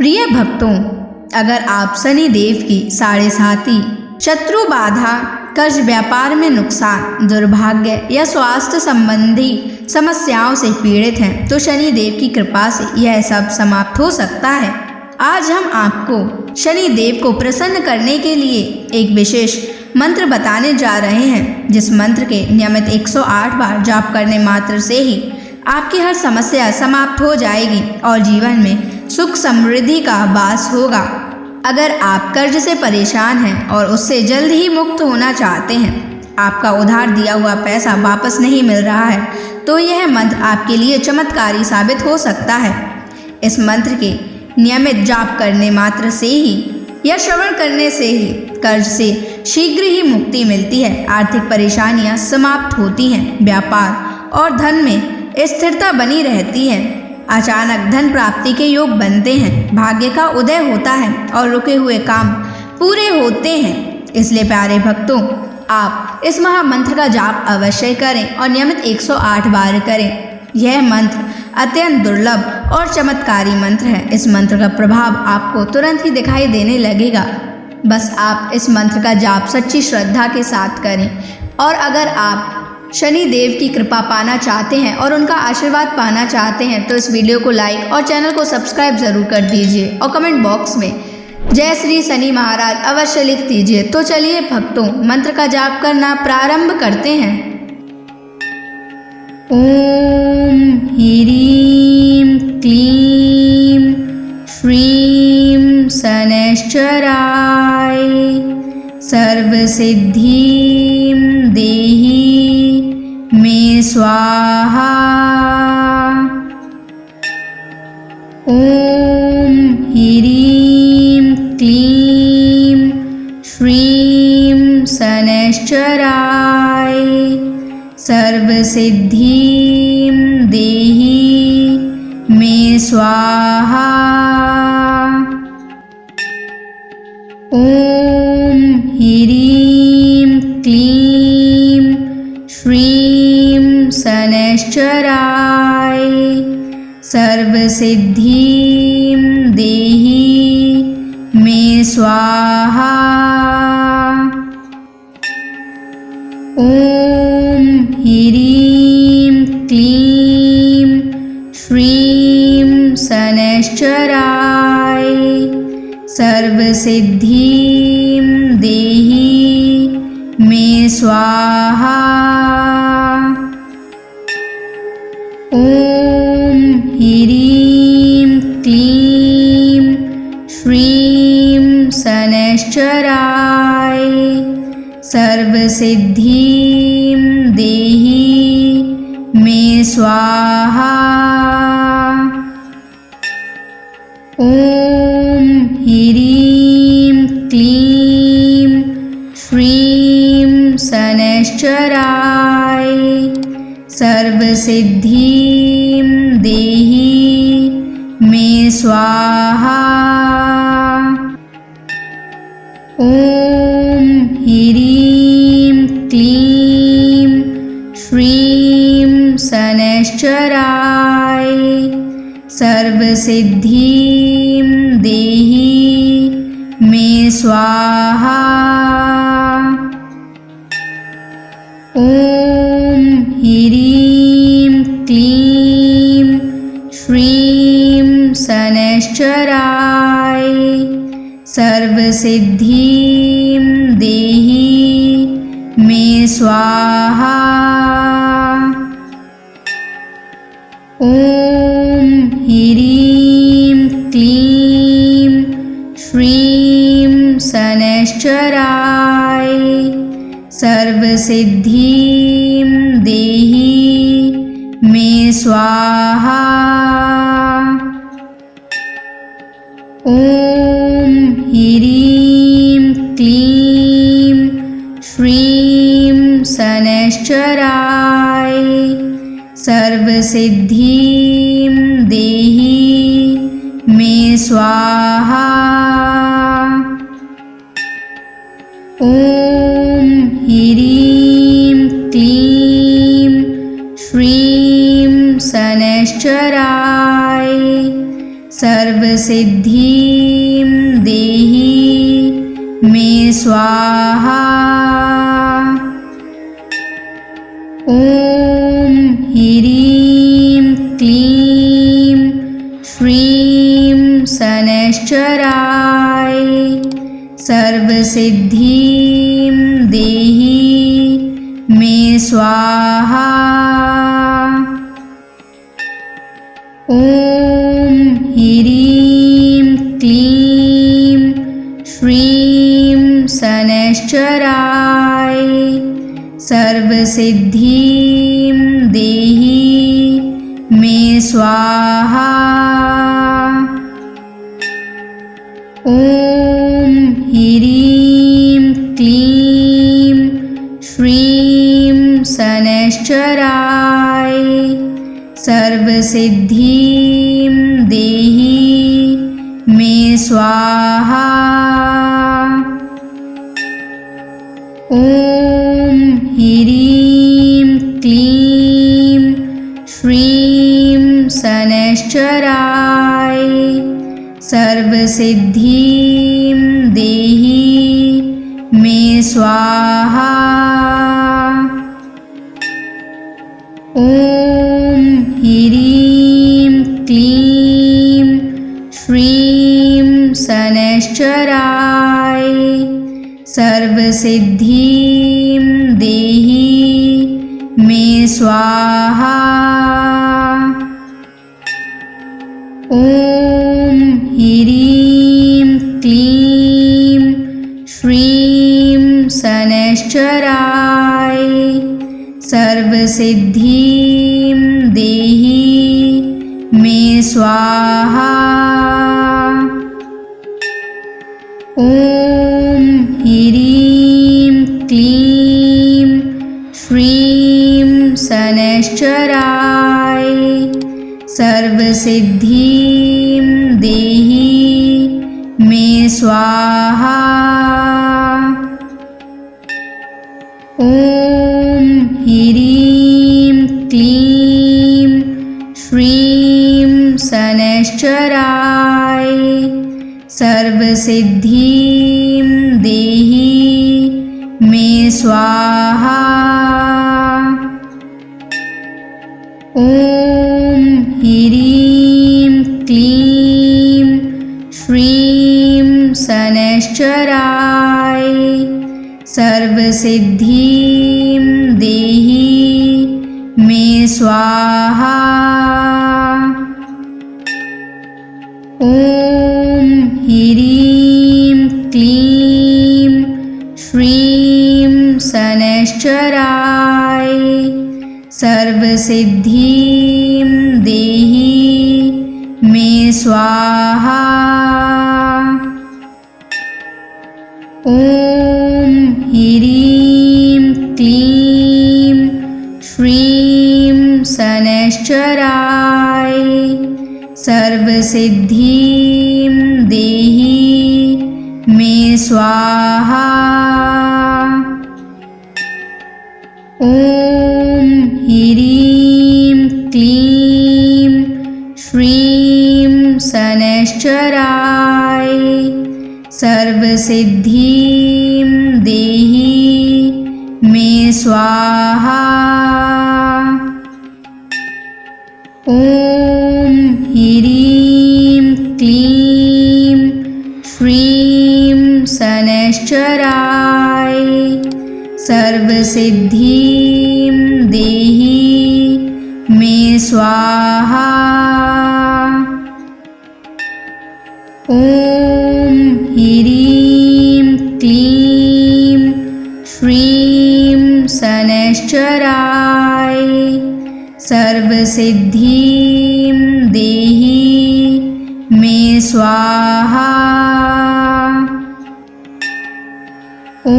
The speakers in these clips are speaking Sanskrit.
प्रिय भक्तों, अगर आप शनि देव की साढ़े साती, शत्रु बाधा, कर्ज, व्यापार में नुकसान, दुर्भाग्य या स्वास्थ्य संबंधी समस्याओं से पीड़ित हैं तो शनि देव की कृपा से यह सब समाप्त हो सकता है। आज हम आपको शनि देव को प्रसन्न करने के लिए एक विशेष मंत्र बताने जा रहे हैं, जिस मंत्र के नियमित 108 बार जाप करने मात्र से ही आपकी हर समस्या समाप्त हो जाएगी और जीवन में सुख समृद्धि का वास होगा। अगर आप कर्ज से परेशान हैं और उससे जल्द ही मुक्त होना चाहते हैं, आपका उधार दिया हुआ पैसा वापस नहीं मिल रहा है, तो यह मंत्र आपके लिए चमत्कारी साबित हो सकता है। इस मंत्र के नियमित जाप करने मात्र से ही या श्रवण करने से ही कर्ज से शीघ्र ही मुक्ति मिलती है, आर्थिक परेशानियां समाप्त होती हैं, व्यापार और धन में स्थिरता बनी रहती है, अचानक धन प्राप्ति के योग बनते हैं, भाग्य का उदय होता है और रुके हुए काम पूरे होते हैं। इसलिए प्यारे भक्तों, आप इस महामंत्र का जाप अवश्य करें और नियमित 108 बार करें। यह मंत्र अत्यंत दुर्लभ और चमत्कारी मंत्र है। इस मंत्र का प्रभाव आपको तुरंत ही दिखाई देने लगेगा। बस आप इस मंत्र का जाप सच्ची श्रद्धा के साथ करें। और अगर आप शनि देव की कृपा पाना चाहते हैं और उनका आशीर्वाद पाना चाहते हैं तो इस वीडियो को लाइक और चैनल को सब्सक्राइब जरूर कर दीजिए और कमेंट बॉक्स में जय श्री शनि महाराज अवश्य लिख दीजिए। तो चलिए भक्तों, मंत्र का जाप करना प्रारंभ करते हैं। ओम ह्रीं क्लीं श्रीं शनैश्चराय सर्वसिद्धिं देहि मे स्वाहा। ओम ह्रीं क्लीं श्रीं शनैश्चराय सर्वसिद्धिं देहि मे स्वाहा। ओम ह्रीं क्लीं श्रीं शनैश्चराय सर्वसिद्धिं देहि मे स्वाहा। ओम ह्रीं क्लीं श्रीं शनैश्चराय सर्वसिद्धिं देहि मे स्वाहा। ओम ह्रीं क्लीं श्रीं शनैश्चराय सर्वसिद्धिं देहि मे स्वाहा। ओम ह्रीं क्लीं श्रीं शनैश्चराय सर्वसिद्धिं देहि मे स्वाहा। ओम ह्रीं क्लीं श्रीं शनैश्चराय सर्वसिद्धिं देहि मे स्वाहा। ओम ह्रीं क्लीं श्रीं शनैश्चराय सर्वसिद्धिं देहि मे स्वाहा। ओम ह्रीं क्लीं श्रीं शनैश्चराय सर्वसिद्धिं देहि मे स्वाहा। ओम ह्रीं क्लीं श्रीं शनैश्चराय सर्वसिद्धिं देहि मे स्वाहा। ओम ह्रीं क्लीं श्रीं शनैश्चराय सर्वसिद्धिं देहि मे स्वाहा। ॐ ह्रीं क्लीं श्रीं शनैश्चराय सर्वसिद्धिं देहि मे स्वाहा। ॐ ह्रीं क्लीं श्रीं शनैश्चराय सर्वसिद्धिं देहि मे स्वाहा। ॐ ह्रीं क्लीं श्रीं शनैश्चराय सर्वसिद्धिं देहि मे स्वाहा। ॐ ह्रीं क्लीं श्रीं शनैश्चराय सर्वसिद्धिं देहि मे स्वाहा। ॐ ह्रीं क्लीं श्रीं शनैश्चराय सर्वसिद्धिं देहि मे स्वाहा। ॐ ह्रीं क्लीं श्रीं शनैश्चराय सर्वसिद्धिं देहि मे स्वाहा। ॐ ह्रीं क्लीं श्रीं शनैश्चराय सर्वसिद्धिं देहि मे स्वाहा। ॐ ह्रीं क्लीं श्रीं शनैश्चराय सर्वसिद्धिं देहि मे स्वाहा। ॐ ह्रीं क्लीं श्रीं शनैश्चराय सर्वसिद्धिं देहि मे स्वाहा। ॐ ह्रीं क्लीं श्रीं शनैश्चराय सर्वसिद्धिं देहि मे स्वाहा। ॐ ह्रीं क्लीं श्रीं शनैश्चराय सर्वसिद्धिं देहि मे स्वाहा। ॐ ह्रीं क्लीं श्रीं शनैश्चराय सर्वसिद्धिं देहि मे स्वाहा। ॐ ह्रीं क्लीं श्रीं शनैश्चराय सर्वसिद्धिं देहि मे स्वाहा। ॐ ह्रीं क्लीं श्रीं शनैश्चराय सर्वसिद्धिं देहि मे स्वाहा। ॐ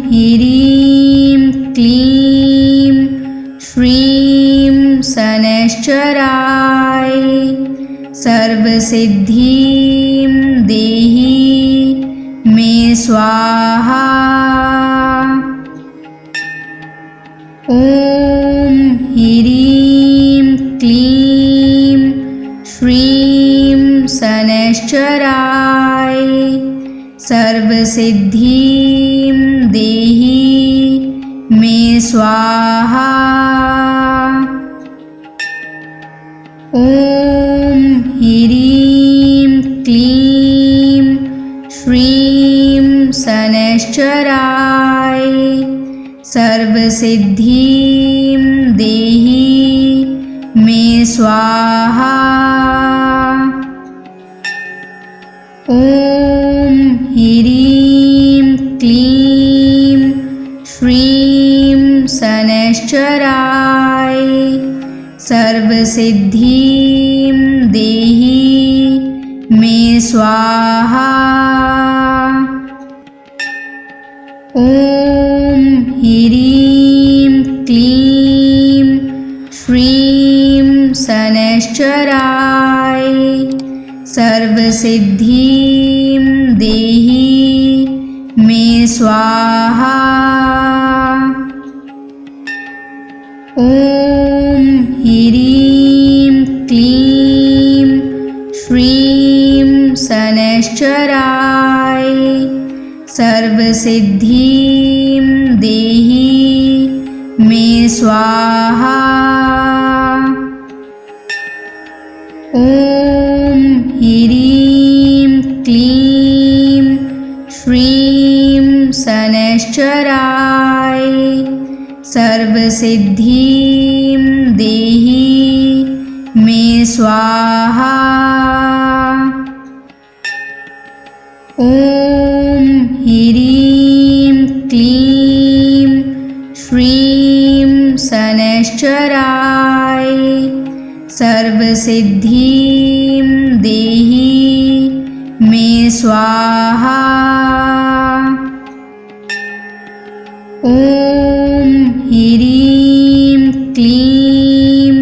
ह्रीं क्लीं श्रीं शनैश्चराय सर्वसिद्धिं देहि मे स्वाहा। ॐ ह्रीं क्लीं श्रीं शनैश्चराय सर्वसिद्धिं देहि मे स्वाहा। ॐ ह्रीं क्लीं श्रीं शनैश्चराय सर्वसिद्धिं देहि मे स्वाहा। ॐ ह्रीं क्लीं श्रीं शनैश्चराय सर्वसिद्धिं देहि मे स्वाहा। ॐ ह्रीं क्लीं श्रीं शनैश्चराय सर्वसिद्धिं देहि मे स्वाहा। ॐ ह्रीं क्लीं श्रीं शनैश्चराय सर्वसिद्धिं देहि मे स्वाहा। ॐ ह्रीं क्लीं श्रीं शनैश्चराय सर्वसिद्धिं देहि मे स्वाहा। ॐ ह्रीं क्लीं श्रीं शनैश्चराय सर्वसिद्धिं देहि मे स्वाहा। ॐ ह्रीं क्लीं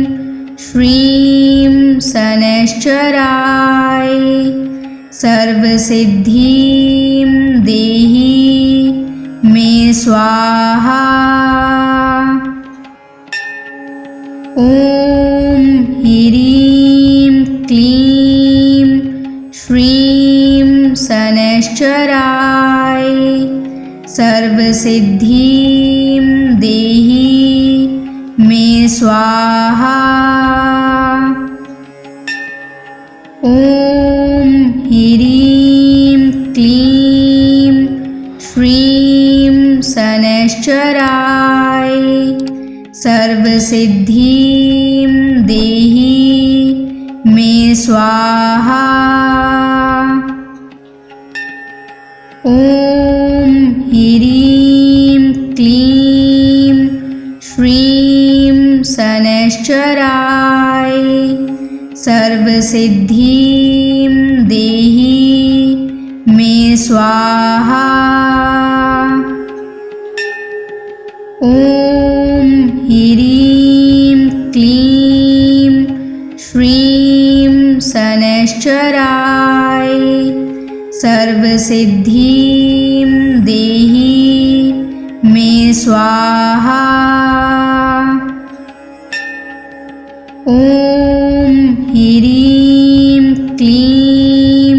श्रीं शनैश्चराय सर्वसिद्धिं देहि मे स्वाहा। ॐ ह्रीं क्लीं श्रीं शनैश्चराय सर्वसिद्धिं देहि मे स्वाहा। ॐ ह्रीं क्लीं श्रीं शनैश्चराय सर्वसिद्धिं देहि मे स्वाहा। ॐ ह्रीं क्लीं श्रीं शनैश्चराय सर्वसिद्धिं देहि मे स्वाहा। ॐ ह्रीं क्लीं श्रीं शनैश्चराय सर्वसिद्धिं देहि मे स्वाहा। ॐ ह्रीं क्लीं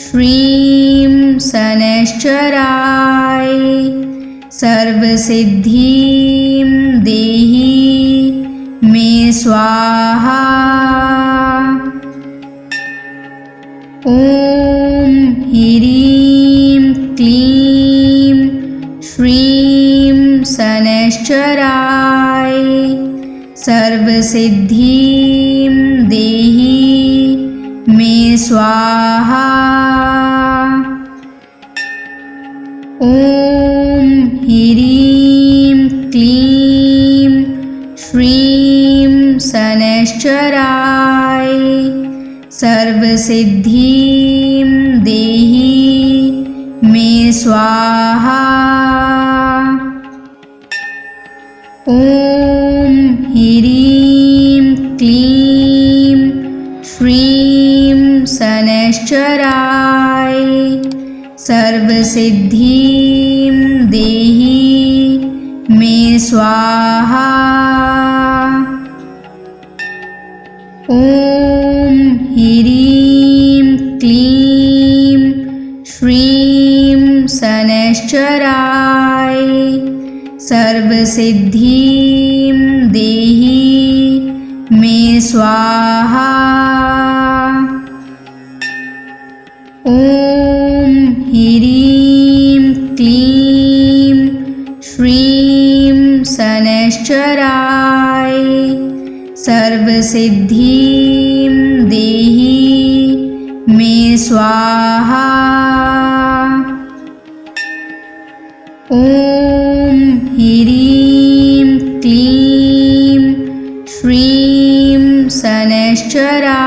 श्रीं शनैश्चराय सर्वसिद्धिं देहि मे स्वाहा। ॐ ह्रीं क्लीं श्रीं शनैश्चराय सर्वसिद्धिं देहि मे स्वाहा। ॐ ह्रीं क्लीं श्रीं शनैश्चराय सर्वसिद्धिं देहि मे स्वाहा। ॐ ह्रीं क्लीं श्रीं शनैश्चराय सर्वसिद्धिं देहि मे स्वाहा। ॐ ह्रीं क्लीं श्रीं शनैश्चराय सर्वसिद्धिं देहि मे स्वाहा। ॐ ह्रीं क्लीं श्रीं शनैश्चराय सर्वसिद्धिं देहि मे स्वाहा। ॐ ह्रीं क्लीं श्रीं शनैश्चराय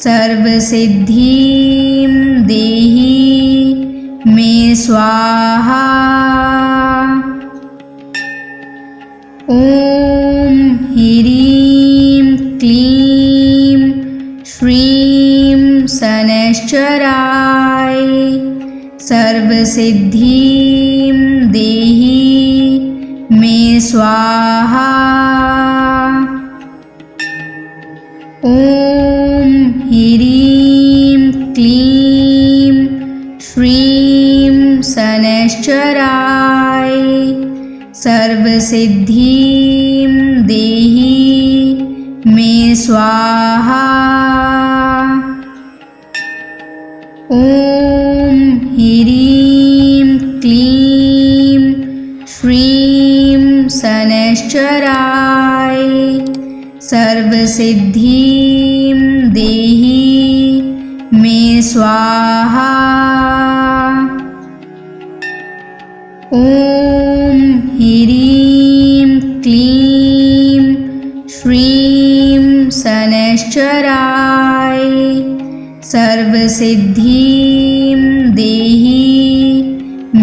सर्वसिद्धिं देहि मे स्वाहा। ॐ ह्रीं क्लीं श्रीं शनैश्चराय सर्वसिद्धिं देहि मे स्वाहा। ॐ ह्रीं क्लीं श्रीं शनैश्चराय सर्वसिद्धिं देहि मे स्वाहा। ॐ ह्रीं क्लीं श्रीं शनैश्चराय सर्वसिद्धिं देहि मे स्वाहा। ॐ ह्रीं क्लीं श्रीं शनैश्चराय सर्वसिद्धिं देहि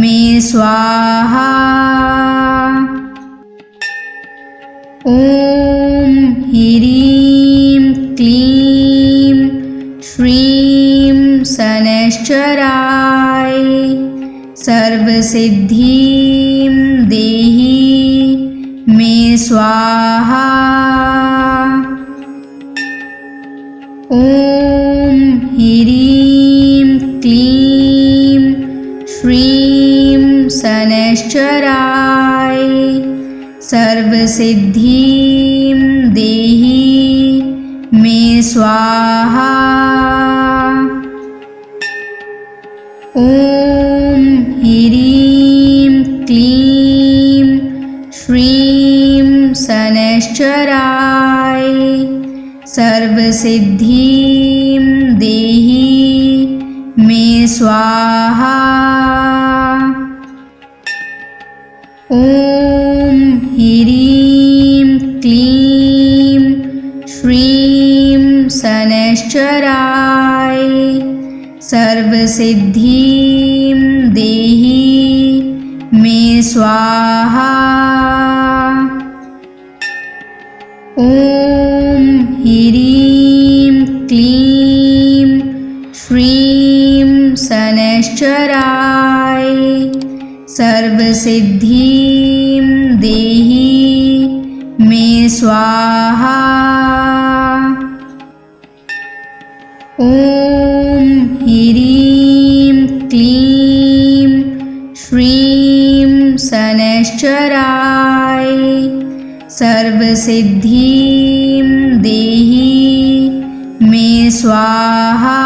मे स्वाहा। ॐ ह्रीं क्लीं श्रीं शनैश्चराय सर्वसिद्धिं देहि मे स्वाहा। ॐ ह्रीं क्लीं श्रीं शनैश्चराय सर्वसिद्धिं देहि मे स्वाहा। ॐ ह्रीं क्लीं श्रीं शनैश्चराय सर्वसिद्धिं देहि मे स्वाहा। ॐ ह्रीं क्लीं श्रीं शनैश्चराय सर्वसिद्धिं देहि मे स्वाहा। ॐ ह्रीं क्लीं श्रीं शनैश्चराय सर्वसिद्धिं देहि मे स्वाहा। ॐ ह्रीं क्लीं श्रीं शनैश्चराय सर्वसिद्धिं देहि मे स्वाहा।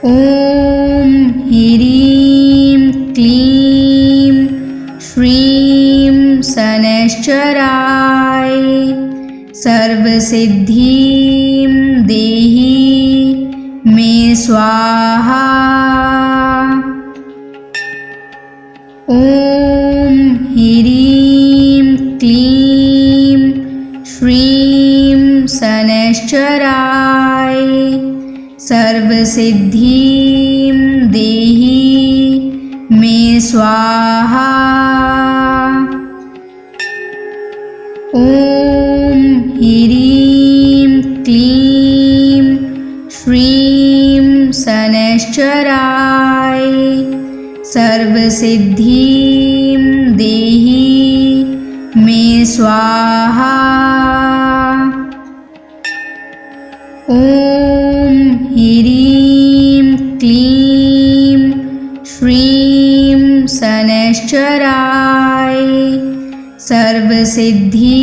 ॐ ह्रीं क्लीं श्रीं शनैश्चराय सर्वसिद्धिं देहि मे स्वाहा। ॐ ह्रीं क्लीं श्रीं शनैश्चराय सर्वसिद्धिं देहि मे स्वाहा। ॐ ह्रीं क्लीं श्रीं शनैश्चराय सर्वसिद्धिं देहि मे स्वाहा। ॐ ॐ ह्रीं क्लीं श्रीं शनैश्चराय सर्वसिद्धिं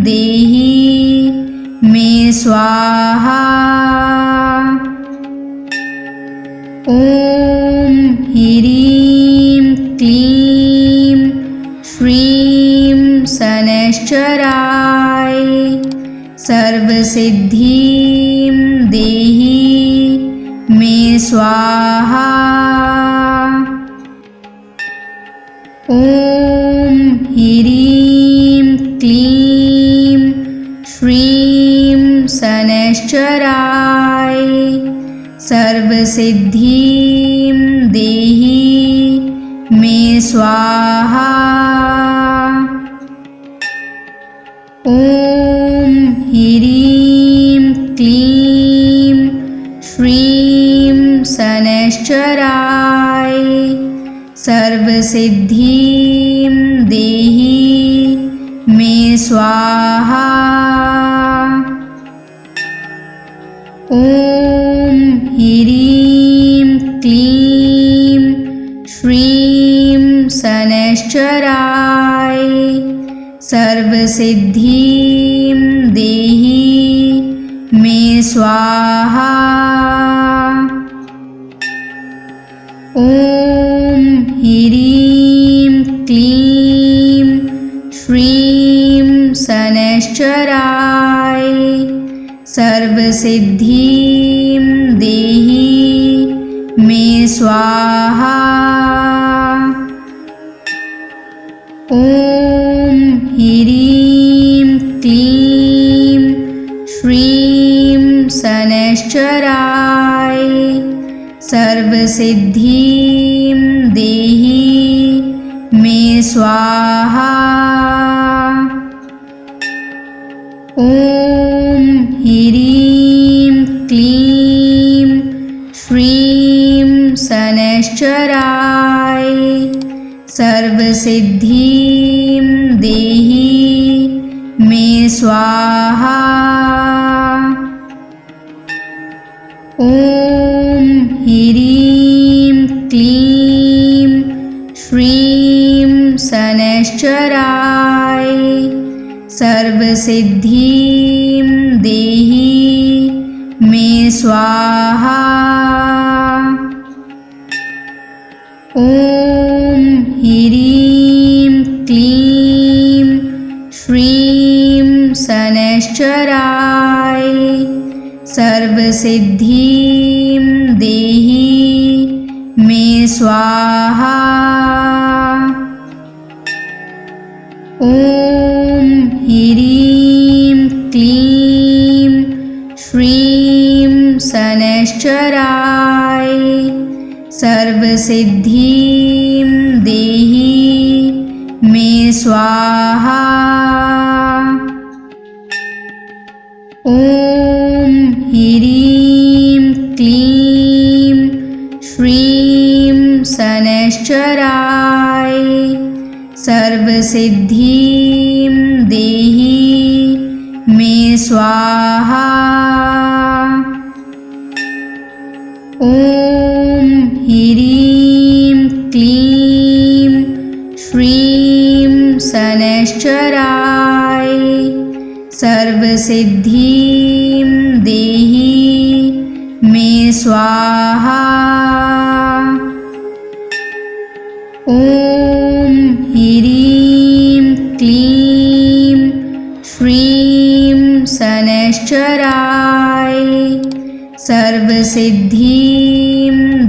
देहि मे स्वाहा। ॐ ह्रीं क्लीं श्रीं शनैश्चराय सर्वसिद्धिं देहि मे स्वाहा। ॐ ह्रीं क्लीं श्रीं शनैश्चराय सर्वसिद्धिं देहि मे स्वाहा। ॐ ह्रीं क्लीं श्रीं शनैश्चराय सर्वसिद्धिं देहि मे स्वाहा। ॐ ह्रीं क्लीं श्रीं शनैश्चराय सर्वसिद्धिं देहि मे स्वाहा। ॐ ह्रीं क्लीं श्रीं शनैश्चराय सर्वसिद्धिं देहि मे स्वाहा। ॐ ह्रीं क्लीं श्रीं शनैश्चराय सर्वसिद्धिं देहि मे स्वाहा। ॐ ह्रीं क्लीं श्रीं शनैश्चराय सर्वसिद्धिं देहि मे स्वाहा। ॐ ह्रीं क्लीं श्रीं शनैश्चराय सर्वसिद्धिं देहि मे स्वाहा। ॐ ह्रीं क्लीं श्रीं शनैश्चराय सर्वसिद्धिं देहि मे स्वाहा। ॐ ह्रीं क्लीं श्रीं शनैश्चराय सर्वसिद्धिं देहि मे स्वाहा। ॐ ह्रीं क्लीं श्रीं शनैश्चराय सर्वसिद्धिं देहि मे स्वाहा। ॐ ह्रीं क्लीं श्रीं शनैश्चराय सर्वसिद्धिं देहि मे स्वाहा। ॐ ह्रीं क्लीं श्रीं शनैश्चराय सर्वसिद्धिं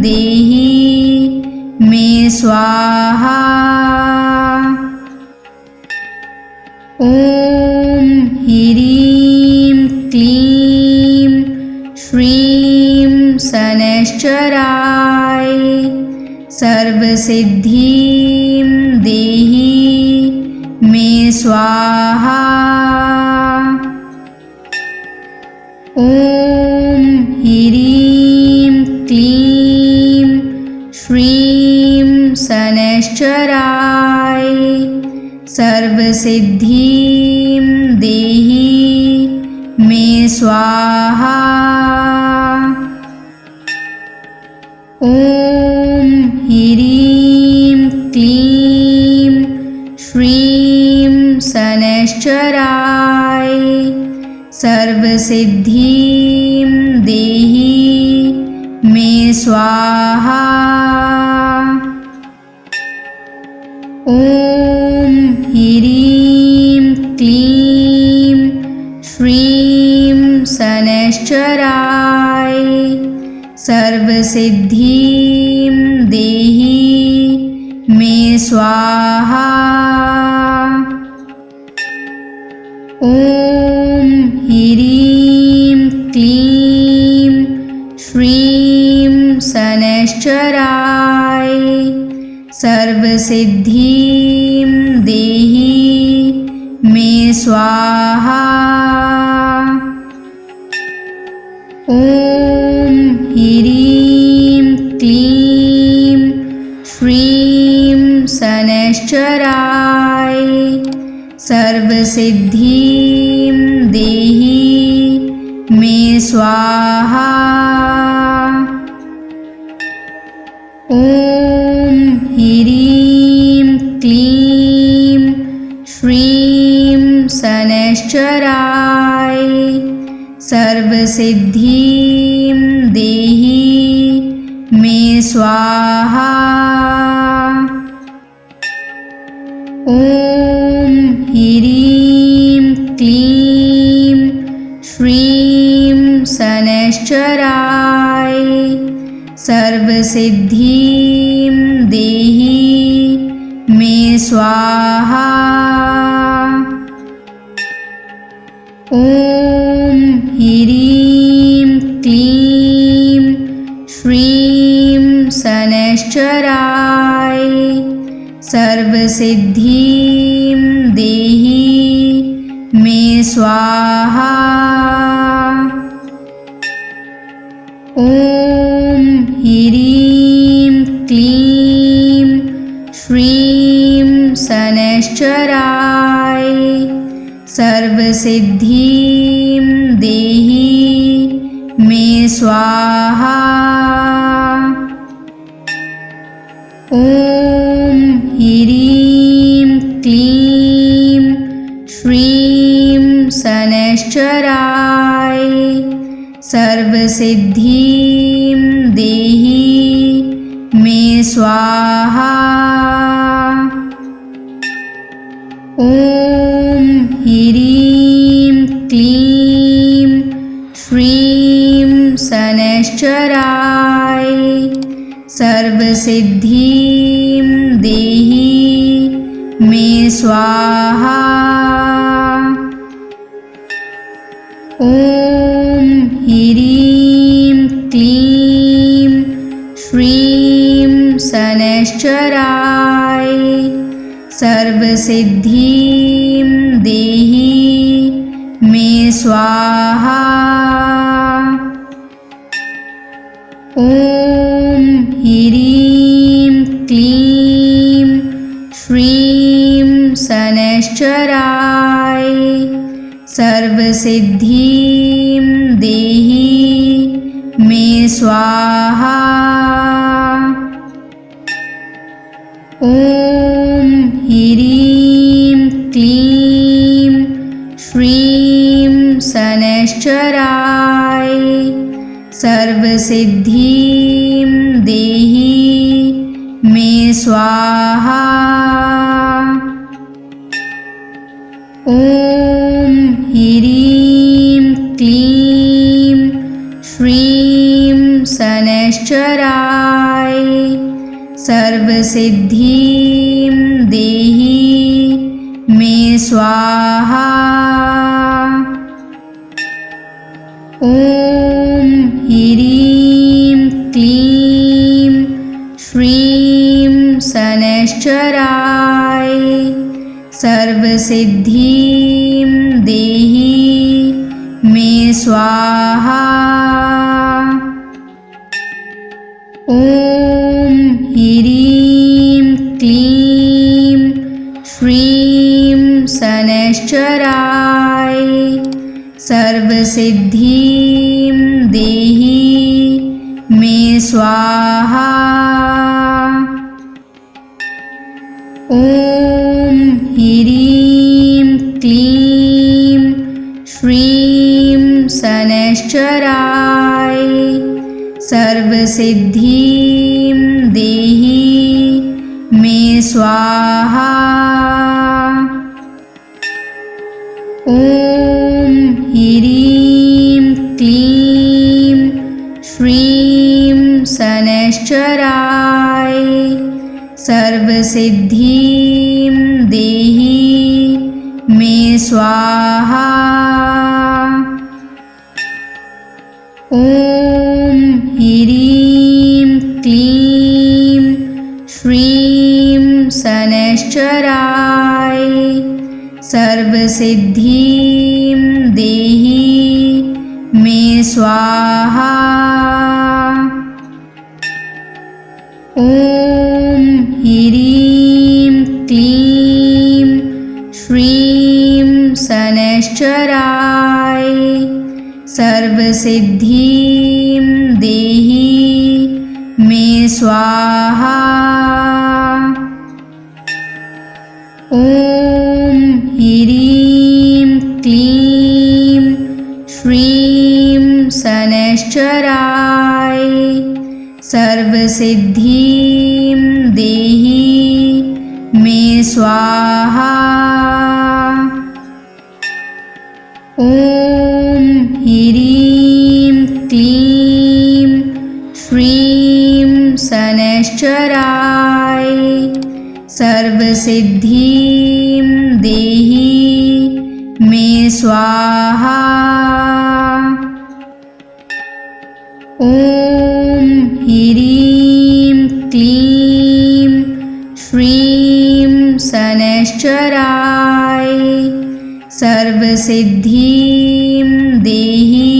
देहि मे स्वाहा। ॐ ह्रीं क्लीं श्रीं शनैश्चराय सर्वसिद्धिं देहि मे स्वाहा। ॐ ह्रीं क्लीं श्रीं शनैश्चराय सर्वसिद्धिं देहि मे स्वाहा। ॐ ह्रीं क्लीं श्रीं शनैश्चराय सर्वसिद्धिं देहि मे स्वाहा। ॐ ह्रीं क्लीं श्रीं शनैश्चराय सर्वसिद्धिं देहि मे स्वाहा। ॐ ह्रीं क्लीं श्रीं शनैश्चराय सर्वसिद्धिं देहि मे स्वाहा। ॐ ह्रीं क्लीं श्रीं शनैश्चराय सर्वसिद्धिं देहि मे स्वाहा। ॐ ह्रीं क्लीं श्रीं शनैश्चराय सर्वसिद्धिं देहि मे स्वाहा। ॐ ह्रीं क्लीं श्रीं शनैश्चराय सर्वसिद्धिं देहि मे स्वाहा। ॐ ह्रीं क्लीं श्रीं शनैश्चराय सर्वसिद्धिं देहि मे स्वाहा। ॐ ह्रीं क्लीं श्रीं शनैश्चराय सर्वसिद्धिं देहि मे स्वाहा। ॐ ह्रीं क्लीं श्रीं शनैश्चराय सर्वसिद्धिं देहि मे स्वाहा। ॐ ह्रीं क्लीं श्रीं शनैश्चराय सर्वसिद्धिं देहि मे स्वाहा। ॐ ह्रीं क्लीं श्रीं शनैश्चराय सर्वसिद्धिं देहि मे स्वाहा। ॐ ह्रीं क्लीं श्रीं शनैश्चराय सर्वसिद्धिं देहि मे स्वाहा। ॐ ह्रीं क्लीं श्रीं शनैश्चराय सर्वसिद्धिं देहि मे स्वाहा। ॐ ह्रीं क्लीं श्रीं शनैश्चराय सर्वसिद्धिं देहि मे स्वाहा। ॐ ह्रीं क्लीं श्रीं शनैश्चराय सर्वसिद्धिं देहि मे स्वाहा। ॐ ह्रीं क्लीं श्रीं शनैश्चराय सर्वसिद्धिं देहि मे स्वाहा। ॐ ह्रीं क्लीं श्रीं शनैश्चराय सर्वसिद्धिं देहि मे स्वाहा। ॐ ह्रीं क्लीं श्रीं शनैश्चराय सर्वसिद्धिं देहि मे स्वाहा। ॐ ह्रीं क्लीं श्रीं शनैश्चराय सर्वसिद्धिं देहि मे स्वाहा। ॐ ह्रीं क्लीं श्रीं शनैश्चराय सर्वसिद्धिं देहि मे स्वाहा। ॐ ह्रीं क्लीं श्रीं शनैश्चराय सर्वसिद्धिं देहि मे स्वाहा। ॐ ह्रीं क्लीं श्रीं शनैश्चराय सर्वसिद्धिं देहि मे स्वाहा। ॐ ह्रीं क्लीं श्रीं शनैश्चराय सर्वसिद्धिं देहि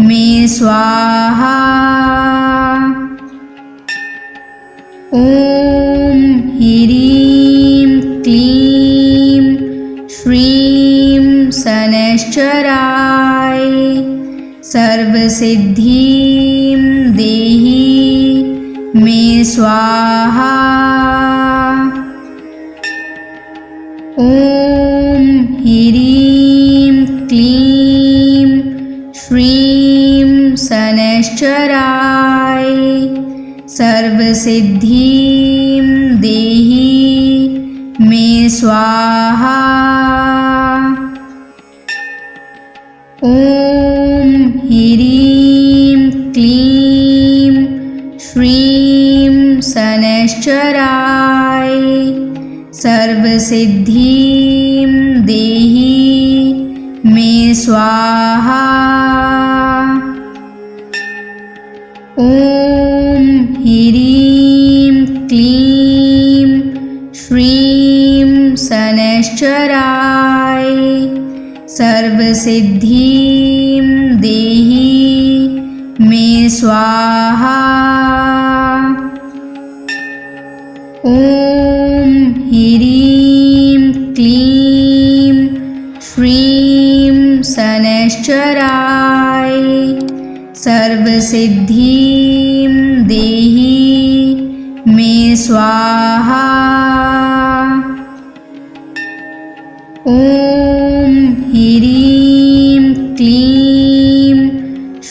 मे स्वाहा। ॐ ह्रीं क्लीं श्रीं शनैश्चराय सर्वसिद्धिं देहि मे स्वाहा। ॐ ह्रीं क्लीं श्रीं शनैश्चराय सर्वसिद्धिं देहि मे स्वाहा। ॐ ह्रीं क्लीं श्रीं शनैश्चराय सर्वसिद्धिं देहि मे स्वाहा। ॐ ह्रीं क्लीं श्रीं शनैश्चराय सर्वसिद्धिं देहि मे स्वाहा। ॐ ह्रीं क्लीं श्रीं शनैश्चराय सर्वसिद्धिं देहि मे स्वाहा। ॐ ह्रीं क्लीं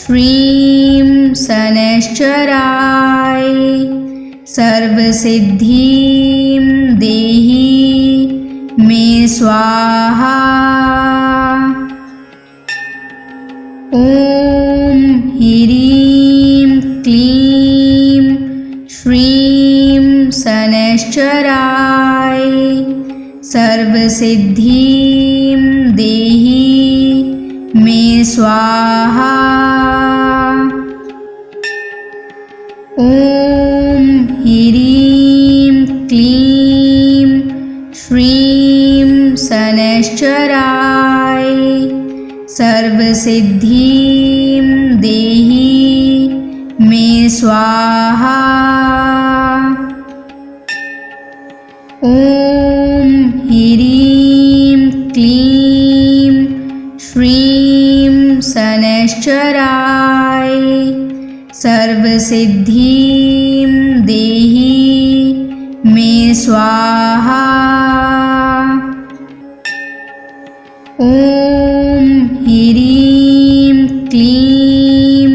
श्रीं शनैश्चराय सर्वसिद्धिं देहि मे स्वाहा। ॐ ह्रीं क्लीं श्रीं शनैश्चराय सर्वसिद्धिं देहि मे स्वाहा। ॐ ह्रीं क्लीं श्रीं शनैश्चराय सर्वसिद्धिं देहि मे स्वाहा। ॐ ह्रीं क्लीं श्रीं शनैश्चराय सर्वसिद्धिं देहि मे स्वाहा। ॐ ह्रीं क्लीं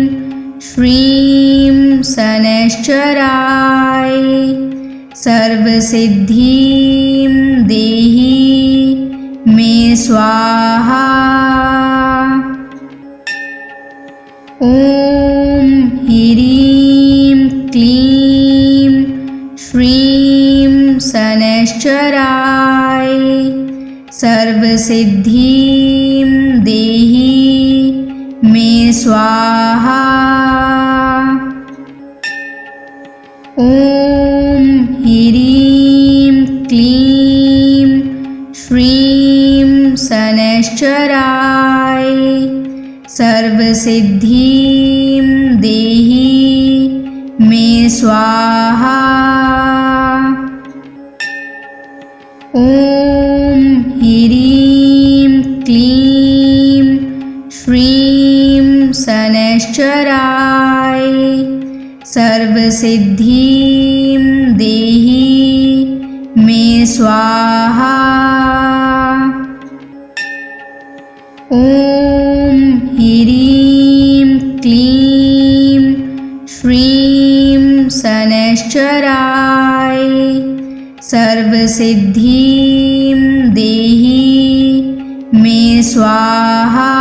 श्रीं शनैश्चराय सर्वसिद्धिं देहि मे स्वाहा। ॐ ह्रीं क्लीं श्रीं शनैश्चराय सर्वसिद्धिं देहि मे स्वाहा। ॐ ह्रीं क्लीं श्रीं शनैश्चराय सर्वसिद्धिं देहि मे स्वाहा। ॐ ह्रीं क्लीं श्रीं शनैश्चराय सर्वसिद्धिं देहि मे स्वाहा। ॐ ह्रीं क्लीं श्रीं शनैश्चराय सर्वसिद्धिं देहि मे स्वाहा।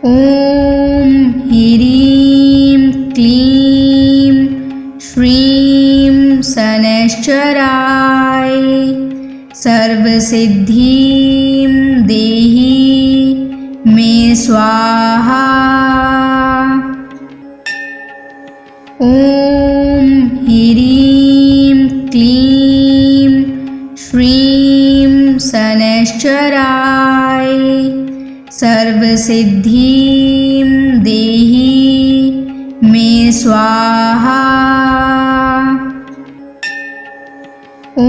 ॐ ह्रीं क्लीं श्रीं शनैश्चराय सर्वसिद्धिं देहि मे स्वाहा। ॐ ह्रीं क्लीं श्रीं शनैश्चराय सर्वसिद्धिं देहि मे स्वाहा। ॐ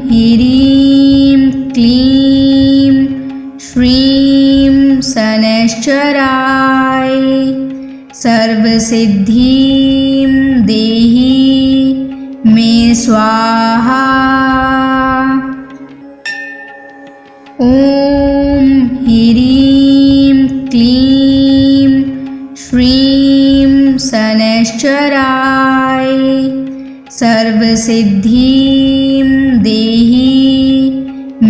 ह्रीं क्लीं श्रीं शनैश्चराय सर्वसिद्धिं देहि मे स्वाहा। ॐ ह्रीं क्लीं श्रीं शनैश्चराय सर्वसिद्धिं देहि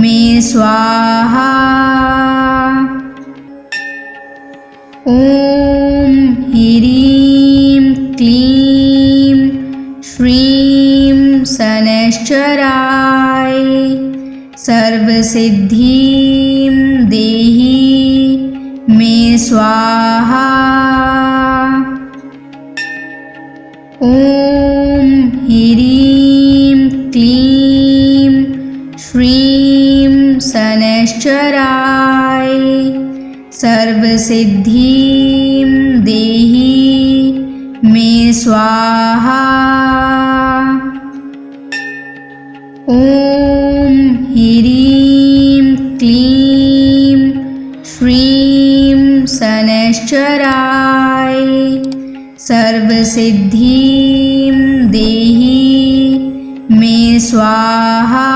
मे स्वाहा। ॐ ह्रीं क्लीं श्रीं शनैश्चराय सर्वसिद्धिं देहि मे स्वाहा। ॐ ह्रीं क्लीं श्रीं शनैश्चराय सर्वसिद्धिं देहि मे स्वाहा। ॐ ह्रीं क्लीं श्रीं शनैश्चराय सर्वसिद्धिं देहि मे स्वाहा।